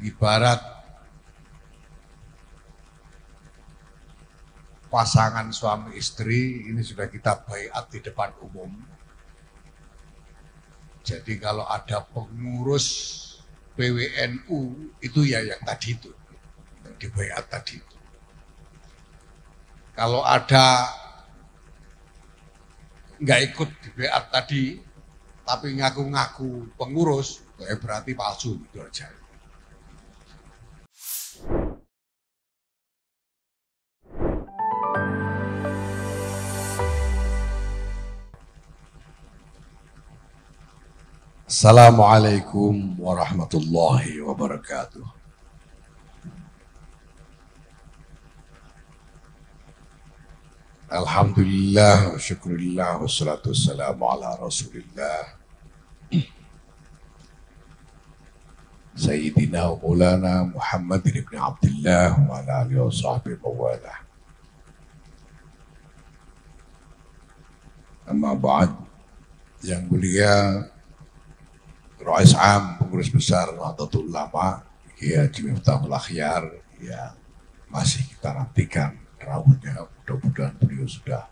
Ibarat pasangan suami istri ini sudah kita baiat di depan umum. Jadi kalau ada pengurus PWNU itu ya yang tadi itu, yang di baiat tadi itu. Kalau ada nggak ikut di baiat tadi, tapi ngaku-ngaku pengurus, berarti palsu gitu aja. Assalamualaikum warahmatullahi wabarakatuh. Alhamdulillah, syukurillah, wassalatu wassalamu ala rasulillah Sayyidina wa maulana Muhammad ibn Abdullah wa ala alihi wa sahbihi wa wala. Amma ba'd, yang mulia Rais Am, Pengurus Besar Nahdlatul Ulama, ya Miftahul Akhyar, ya masih kita nantikan rawuhnya. Mudah-mudahan beliau sudah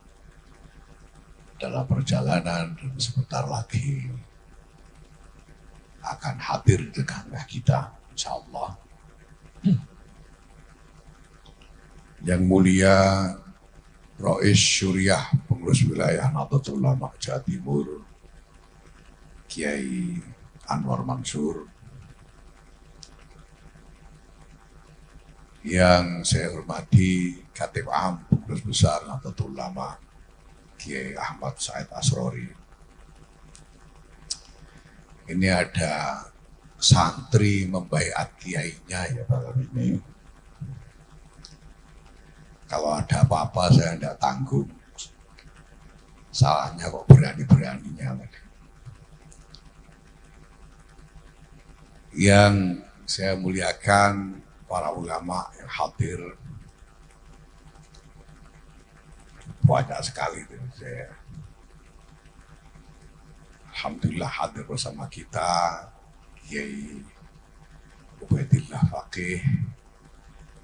dalam perjalanan dan sebentar lagi akan hadir di tengah kita, insya Allah. Yang mulia Rais Syuriah, Pengurus Wilayah Nahdlatul Ulama Jawa Timur, Kiai Anwar Mansur, yang saya hormati Khatib Am, Pengurus Besar Nahdlatul Ulama Kiai Ahmad Said Asrori. Ini ada santri membaiat kiainya ya malam ini. Kalau ada apa-apa saya tidak tanggung. Salahnya kok berani-beraninya. Yang saya muliakan para ulama yang hadir, banyak sekali itu saya. Alhamdulillah hadir bersama kita Kiai Ubaidillah Faqih,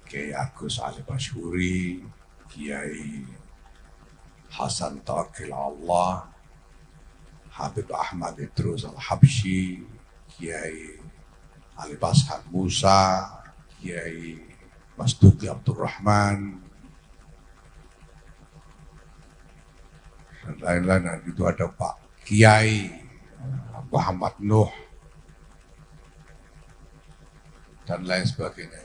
Kiai Agus Ali Masyhuri, Kiai Hasan Tawakil Allah, Habib Ahmad Idrus Al-Habsyi, Kiai Ali Pashan Musa, Kiai Mas Duki Abdurrahman, dan lain-lain. Dan itu ada Pak Kiai Muhammad Nuh dan lain sebagainya.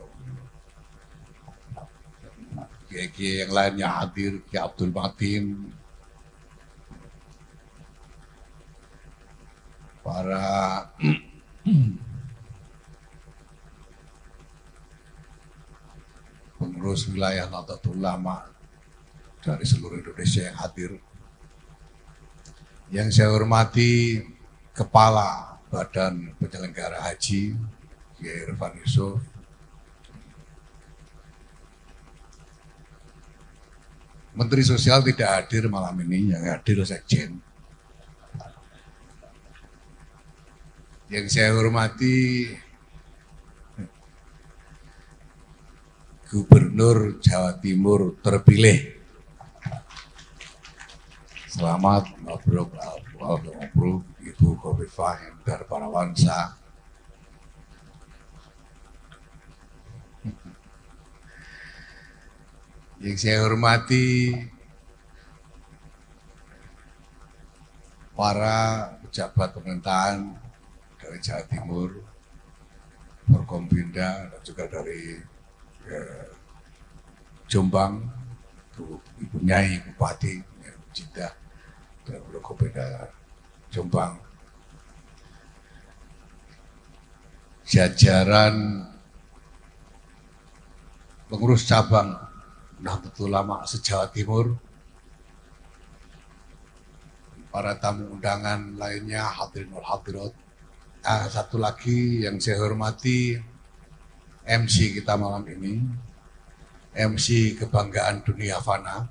Kiai-kiai yang lainnya hadir, Kiai Abdul Matin, para pengurus wilayah Nahdlatul Ulama dari seluruh Indonesia yang hadir. Yang saya hormati Kepala Badan Penyelenggara Haji, Kiai Irfan Yusuf, Menteri Sosial tidak hadir malam ini, yang hadir Sekjen. Yang saya hormati Gubernur Jawa Timur terpilih. Selamat mabruk Ibu Khofifah Indar Parawansa. Yang saya hormati para pejabat pemerintahan dari Jawa Timur, Forkompinda, dan juga dari Jombang, Ibu Nyai Bupati Jeddah dan Forkompinda Jombang, jajaran pengurus cabang Nahdlatul Ulama se-Jawa Timur, para tamu undangan lainnya, hadirin wal hadirat. Satu lagi yang saya hormati MC kita malam ini, MC Kebanggaan Dunia Fana,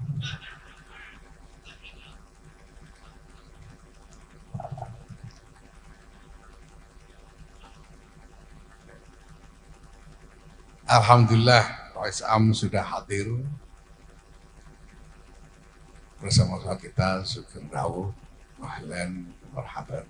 Alhamdulillah Rais Am sudah hadir bersama kita. Sugeng rawuh, ahlan marhaban.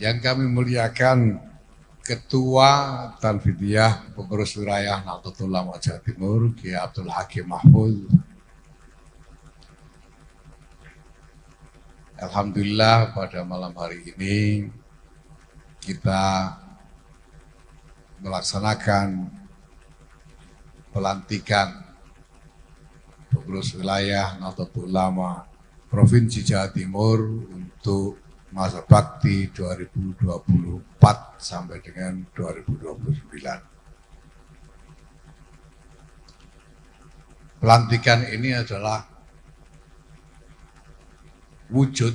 Yang kami muliakan Ketua Tanfidiyah Pengurus Wilayah Nahdlatul Ulama Jawa Timur, Kiai Abdul Hakim Mahfud. Alhamdulillah pada malam hari ini kita melaksanakan pelantikan Pengurus Wilayah Nahdlatul Ulama Provinsi Jawa Timur untuk masa bakti 2024 sampai dengan 2029. Pelantikan ini adalah wujud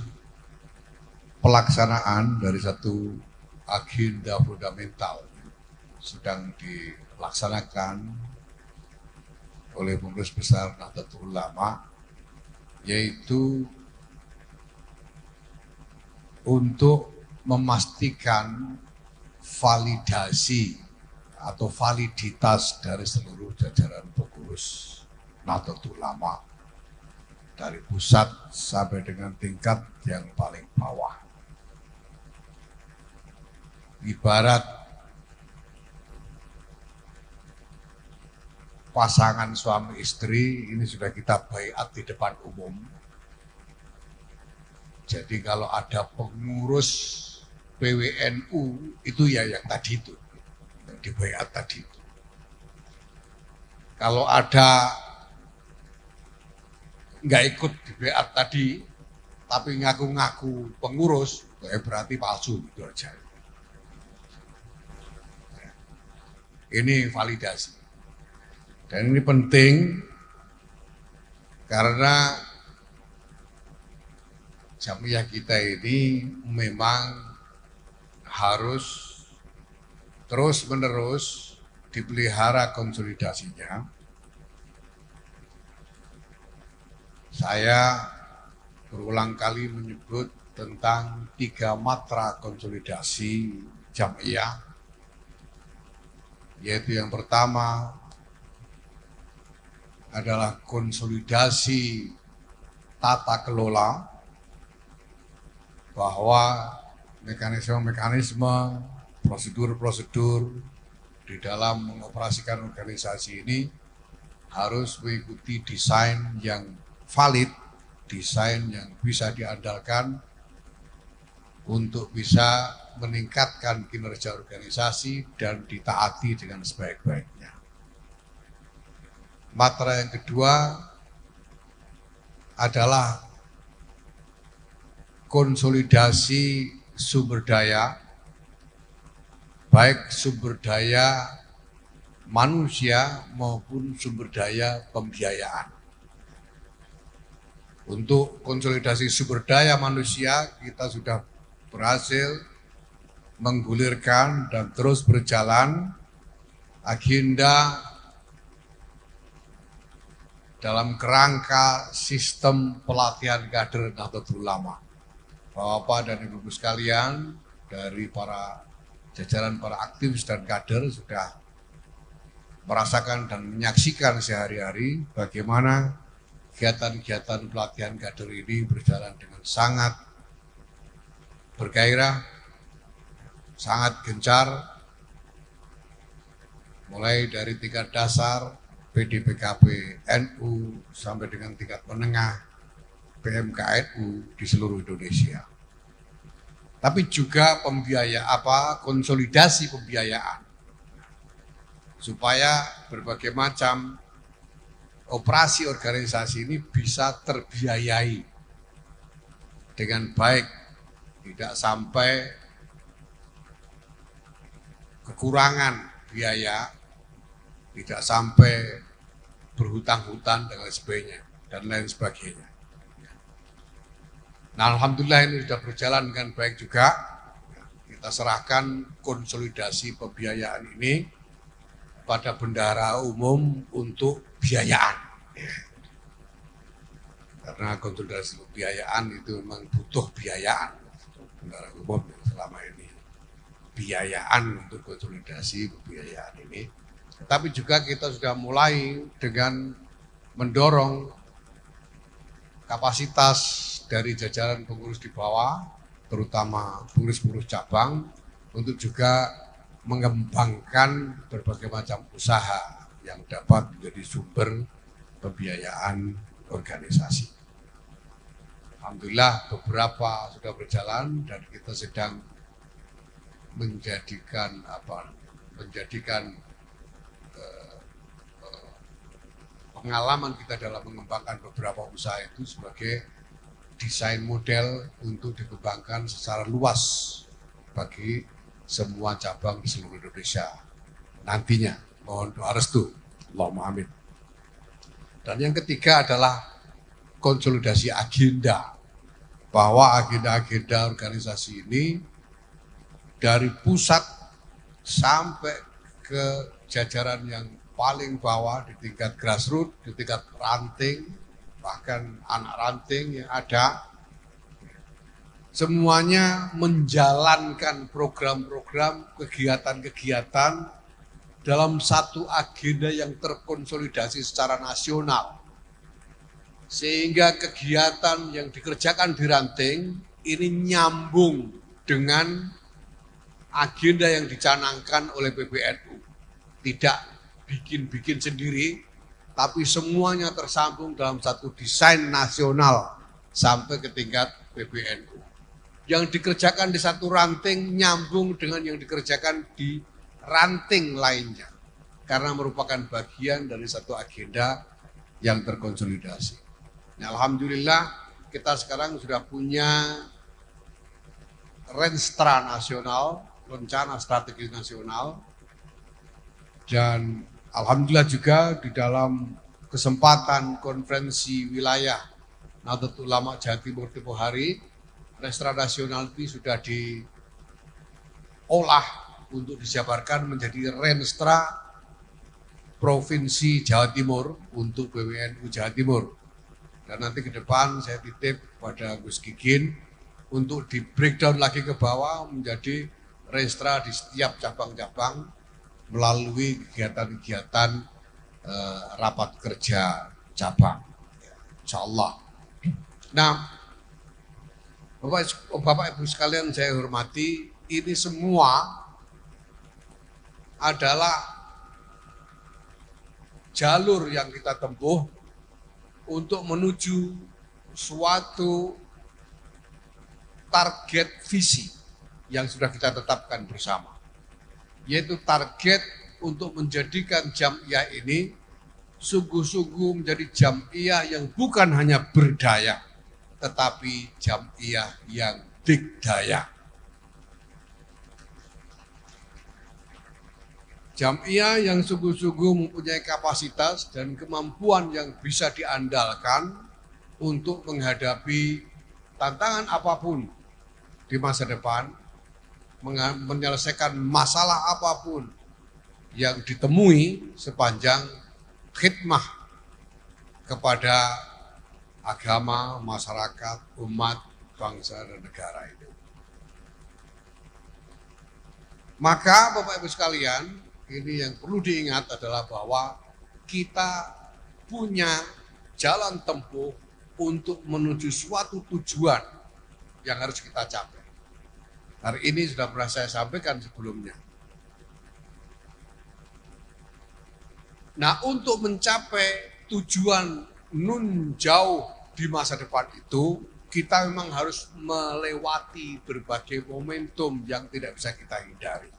pelaksanaan dari satu agenda fundamental sedang dilaksanakan oleh Pengurus Besar Nahdlatul Ulama, yaitu untuk memastikan validasi atau validitas dari seluruh jajaran pengurus Nahdlatul Ulama dari pusat sampai dengan tingkat yang paling bawah. Ibarat pasangan suami istri ini sudah kita baiat di depan umum. Jadi kalau ada pengurus PWNU itu ya yang tadi itu, yang di baiat tadi itu. Kalau ada nggak ikut di baiat tadi, tapi ngaku-ngaku pengurus, berarti palsu gitu aja. Ini validasi. Dan ini penting karena Jamiyah kita ini memang harus terus-menerus dipelihara konsolidasinya. Saya berulang kali menyebut tentang 3 matra konsolidasi Jamiyah, yaitu yang pertama adalah konsolidasi tata kelola, bahwa mekanisme-mekanisme, prosedur-prosedur di dalam mengoperasikan organisasi ini harus mengikuti desain yang valid, desain yang bisa diandalkan untuk bisa meningkatkan kinerja organisasi dan ditaati dengan sebaik-baiknya. Matra yang kedua adalah konsolidasi sumber daya, baik sumber daya manusia maupun sumber daya pembiayaan. Untuk konsolidasi sumber daya manusia, kita sudah berhasil menggulirkan dan terus berjalan agenda dalam kerangka sistem pelatihan kader Nahdlatul Ulama. Bapak dan Ibu sekalian, dari para jajaran para aktivis dan kader sudah merasakan dan menyaksikan sehari-hari bagaimana kegiatan-kegiatan pelatihan kader ini berjalan dengan sangat bergairah, sangat gencar, mulai dari tingkat dasar PDPKB NU sampai dengan tingkat menengah PMKNU di seluruh Indonesia. Tapi juga konsolidasi pembiayaan supaya berbagai macam operasi organisasi ini bisa terbiayai dengan baik, tidak sampai kekurangan biaya, tidak sampai berhutang-hutang dan lain sebagainya. Nah, alhamdulillah ini sudah berjalan dengan baik juga. Kita serahkan konsolidasi pembiayaan ini pada bendahara umum untuk biayaan. Karena konsolidasi pembiayaan itu memang butuh biayaan. Bendahara umum selama ini biayaan untuk konsolidasi pembiayaan ini. Tapi juga kita sudah mulai dengan mendorong kapasitas dari jajaran pengurus di bawah, terutama pengurus-pengurus cabang, untuk juga mengembangkan berbagai macam usaha yang dapat menjadi sumber pembiayaan organisasi. Alhamdulillah beberapa sudah berjalan dan kita sedang menjadikan pengalaman kita dalam mengembangkan beberapa usaha itu sebagai desain model untuk dikembangkan secara luas bagi semua cabang di seluruh Indonesia nantinya. Mohon doa restu, Allahumma amin. Dan yang ketiga adalah konsolidasi agenda, bahwa agenda-agenda organisasi ini dari pusat sampai ke jajaran yang paling bawah di tingkat grassroots, di tingkat ranting, bahkan anak ranting yang ada, semuanya menjalankan program-program, kegiatan-kegiatan dalam satu agenda yang terkonsolidasi secara nasional. Sehingga kegiatan yang dikerjakan di ranting ini nyambung dengan agenda yang dicanangkan oleh PBNU. Tidak bikin-bikin sendiri, tapi semuanya tersambung dalam satu desain nasional sampai ke tingkat PBNU. Yang dikerjakan di satu ranting nyambung dengan yang dikerjakan di ranting lainnya, karena merupakan bagian dari satu agenda yang terkonsolidasi. Nah, alhamdulillah kita sekarang sudah punya Renstra Nasional, rencana strategis nasional, dan alhamdulillah juga di dalam kesempatan konferensi wilayah Nahdlatul Ulama Jawa Timur tempoh hari, Renstra Nasional ini sudah diolah untuk dijabarkan menjadi Renstra Provinsi Jawa Timur untuk PWNU Jawa Timur. Dan nanti ke depan saya titip pada Gus Gigin untuk di breakdown lagi ke bawah menjadi Renstra di setiap cabang-cabang melalui kegiatan-kegiatan rapat kerja cabang, insya Allah. Nah, Bapak Ibu sekalian saya hormati, ini semua adalah jalur yang kita tempuh untuk menuju suatu target visi yang sudah kita tetapkan bersama, yaitu target untuk menjadikan Jam'iyah ini sungguh-sungguh menjadi Jam'iyah yang bukan hanya berdaya, tetapi Jam'iyah yang dikdaya. Jam'iyah yang sungguh-sungguh mempunyai kapasitas dan kemampuan yang bisa diandalkan untuk menghadapi tantangan apapun di masa depan, menyelesaikan masalah apapun yang ditemui sepanjang khidmah kepada agama, masyarakat, umat, bangsa, dan negara itu. Maka Bapak Ibu sekalian, ini yang perlu diingat adalah bahwa kita punya jalan tempuh untuk menuju suatu tujuan yang harus kita capai. Hari ini sudah pernah saya sampaikan sebelumnya. Nah, untuk mencapai tujuan nun jauh di masa depan itu, kita memang harus melewati berbagai momentum yang tidak bisa kita hindari.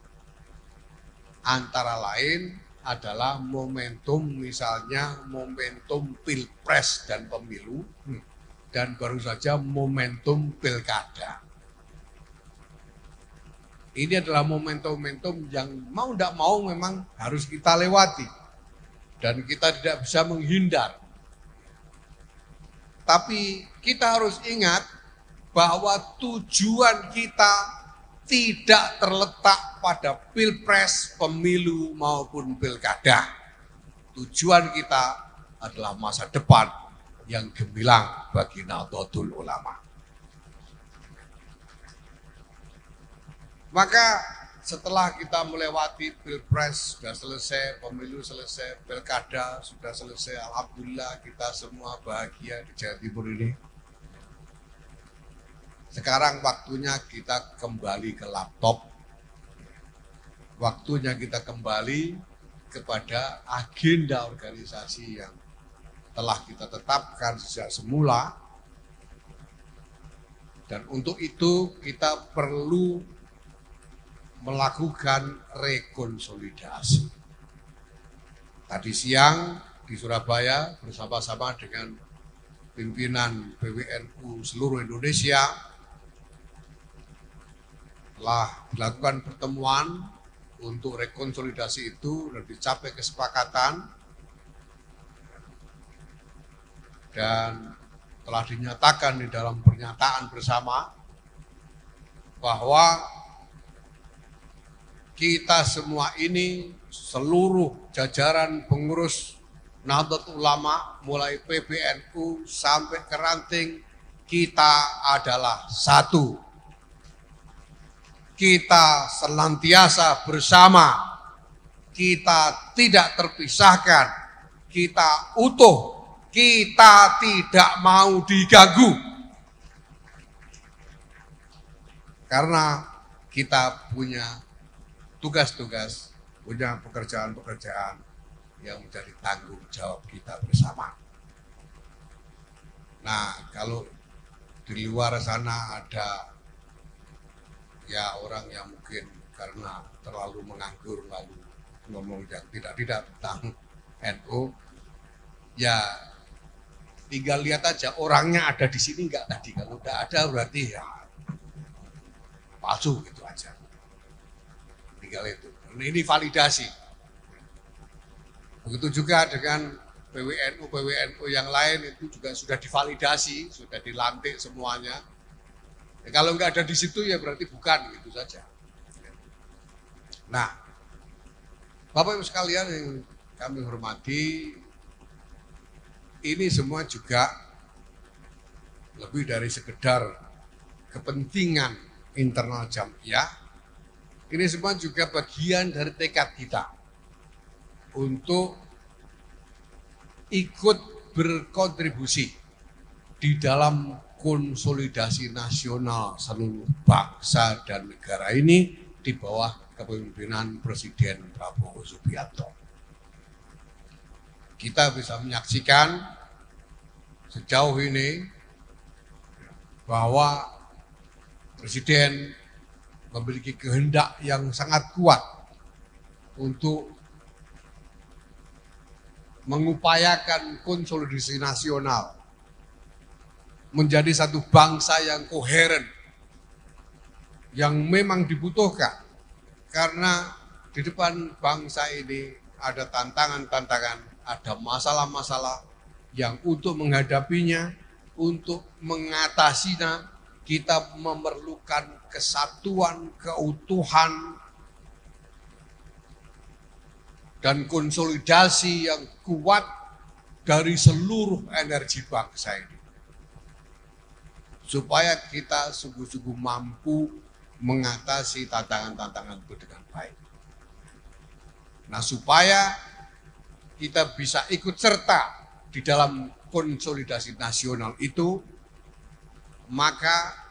Antara lain adalah momentum, misalnya momentum pilpres dan pemilu, dan baru saja momentum pilkada. Ini adalah momentum-momentum yang mau tidak mau memang harus kita lewati. Dan kita tidak bisa menghindar. Tapi kita harus ingat bahwa tujuan kita tidak terletak pada pilpres, pemilu maupun pilkada. Tujuan kita adalah masa depan yang gemilang bagi Nahdlatul Ulama. Maka setelah kita melewati pilpres sudah selesai, pemilu selesai, pilkada sudah selesai, alhamdulillah kita semua bahagia di Jawa Timur ini. Sekarang waktunya kita kembali ke laptop, waktunya kita kembali kepada agenda organisasi yang telah kita tetapkan sejak semula. Dan untuk itu kita perlu melakukan rekonsolidasi. Tadi siang di Surabaya bersama-sama dengan pimpinan PWNU seluruh Indonesia telah dilakukan pertemuan untuk rekonsolidasi itu dan dicapai kesepakatan dan telah dinyatakan di dalam pernyataan bersama bahwa kita semua ini, seluruh jajaran pengurus Nahdlatul Ulama, mulai PBNU sampai ke ranting, kita adalah satu. Kita senantiasa bersama, kita tidak terpisahkan, kita utuh, kita tidak mau diganggu. Karena kita punya tugas-tugas, punya pekerjaan-pekerjaan yang menjadi tanggung jawab kita bersama. Nah, kalau di luar sana ada ya orang yang mungkin karena terlalu menganggur lalu ngomong yang tidak-tidak tentang NU, ya tinggal lihat aja orangnya ada di sini enggak tadi. Kalau enggak ada berarti ya palsu gitu aja. Tinggal itu. Ini validasi. Begitu juga dengan PWNU yang lain itu juga sudah divalidasi, sudah dilantik semuanya. Ya, kalau nggak ada di situ ya berarti bukan, gitu saja. Nah, Bapak Ibu sekalian yang kami hormati, ini semua juga lebih dari sekedar kepentingan internal Jam'iyah. Ini semua juga bagian dari tekad kita untuk ikut berkontribusi di dalam konsolidasi nasional seluruh bangsa dan negara ini di bawah kepemimpinan Presiden Prabowo Subianto. Kita bisa menyaksikan sejauh ini bahwa Presiden memiliki kehendak yang sangat kuat untuk mengupayakan konsolidasi nasional menjadi satu bangsa yang koheren, yang memang dibutuhkan karena di depan bangsa ini ada tantangan-tantangan, ada masalah-masalah yang untuk menghadapinya, untuk mengatasinya, kita memerlukan kesatuan, keutuhan, dan konsolidasi yang kuat dari seluruh energi bangsa ini. Supaya kita sungguh-sungguh mampu mengatasi tantangan-tantangan itu dengan baik. Nah, supaya kita bisa ikut serta di dalam konsolidasi nasional itu, maka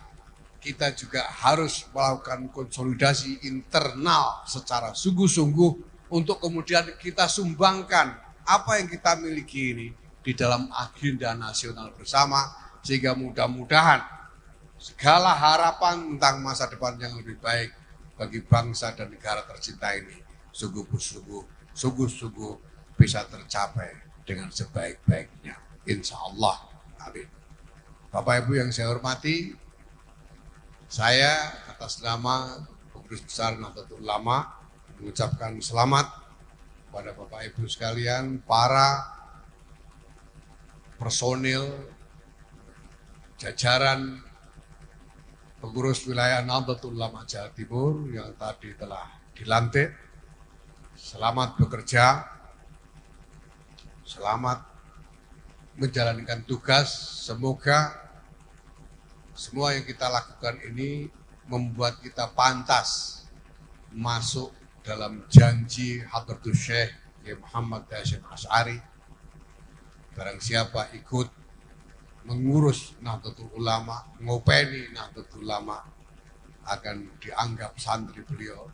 kita juga harus melakukan konsolidasi internal secara sungguh-sungguh untuk kemudian kita sumbangkan apa yang kita miliki ini di dalam agenda nasional bersama, sehingga mudah-mudahan segala harapan tentang masa depan yang lebih baik bagi bangsa dan negara tercinta ini sungguh-sungguh bisa tercapai dengan sebaik-baiknya. Insya Allah. Amin. Bapak Ibu yang saya hormati, saya atas nama Pengurus Besar Nahdlatul Ulama mengucapkan selamat kepada Bapak Ibu sekalian, para personil jajaran pengurus wilayah Nahdlatul Ulama Jawa Timur yang tadi telah dilantik. Selamat bekerja, selamat menjalankan tugas. Semoga semua yang kita lakukan ini membuat kita pantas masuk dalam janji Hadratus Syekh Muhammad Hasyim Asy'ari. Barang siapa ikut mengurus Nahdlatul Ulama, ngopeni Nahdlatul Ulama, akan dianggap santri beliau.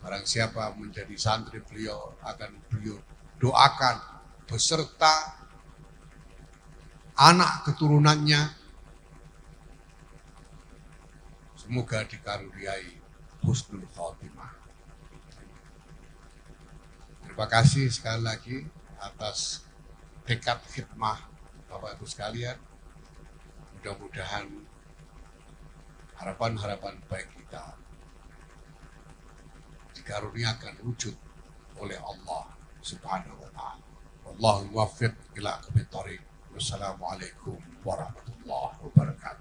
Barang siapa menjadi santri beliau, akan beliau doakan beserta anak keturunannya. Semoga dikaruniai husnul khotimah. Terima kasih sekali lagi atas tekad khidmah Bapak Ibu sekalian. Mudah-mudahan harapan-harapan baik kita dikaruniakan wujud oleh Allah Subhanahu wa Ta'ala. Wallahu muwaffiq ila aqwamit thoriq. Wassalamualaikum warahmatullahi wabarakatuh.